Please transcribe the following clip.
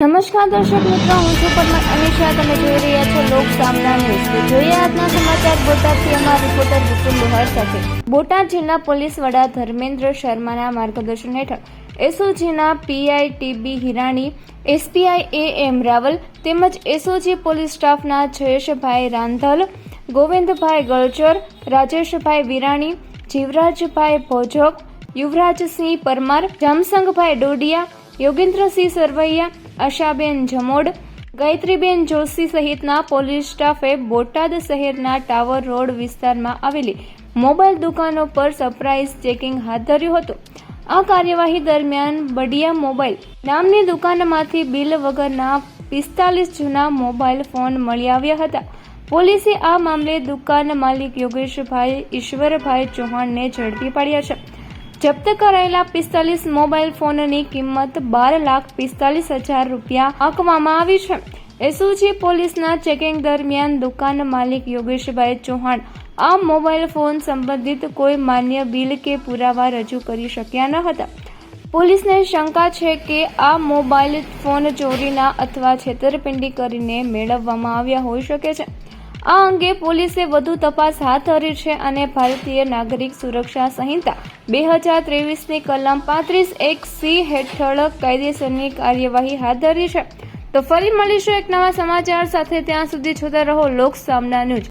નમસ્કાર દર્શક મિત્રો, હું છું પરમાર અનિશા. તમે જોઈ રહ્યા છો લોક સામના ન્યૂઝ. તો જોઈએ આજના સમાચાર બોટાદથી અમારા રિપોર્ટર વિપુલ લોહાર સાથે. બોટાદ જિલ્લા પોલીસ વડા ધર્મેન્દ્ર શર્માના માર્ગદર્શન હેઠળ એસઓજીના પીઆઈ ટીબી હિરાણી, એસપીઆઈ એમ રાવલ તેમજ એસઓજી પોલીસ સ્ટાફના જયેશભાઈ રાંધલ, ગોવિંદભાઈ ગળચર, રાજેશભાઈ વિરાણી, જીવરાજભાઈ ભોજક, યુવરાજસિંહ પરમાર, જામસંગભાઈ ડોડિયા, યોગેન્દ્રસિંહ સરવૈયા, આશાબેન જમોડ, ગાયત્રીબેન જોશી સહિતના પોલીસ સ્ટાફે બોટાદ શહેરના ટાવર રોડ વિસ્તારમાં આવેલી મોબાઈલ દુકાનો પર સરપ્રાઇઝ ચેકિંગ હાથ ધર્યું હતું. આ કાર્યવાહી દરમિયાન બડિયા મોબાઈલ નામની દુકાનમાંથી બિલ વગરના 45 જૂના મોબાઈલ ફોન મળી આવ્યા હતા. પોલીસે આ મામલે દુકાન માલિક યોગેશભાઈ ઈશ્વરભાઈ ચૌહાણને ઝડપી પાડ્યા છે. જપ્ત કરાયેલા 45 મોબાઈલ ફોનની કિંમત 12,45,000 રૂપિયા આંકવામાં આવી છે. એસઓજી પોલીસના ચેકિંગ દરમિયાન દુકાન માલિક યોગેશભાઈ ચૌહાણ આ મોબાઈલ ફોન સંબંધિત કોઈ માન્ય બિલ કે પુરાવા રજૂ કરી શક્યા ન હતા. પોલીસને શંકા છે કે આ મોબાઈલ ફોન ચોરીના અથવા છેતરપિંડી કરીને મેળવવામાં આવ્યા હોઈ શકે છે. આ અંગે પોલીસે વધુ તપાસ હાથ ધરી છે અને ભારતીય નાગરિક સુરક્ષા સંહિતા 2023ની કલમ 35(1)(c) હેઠળ કાયદેસરની કાર્યવાહી હાથ ધરી છે. તો ફરી મળીશું એક નવા સમાચાર સાથે. ત્યાં સુધી જોતા રહો લોક સામના ન્યૂઝ.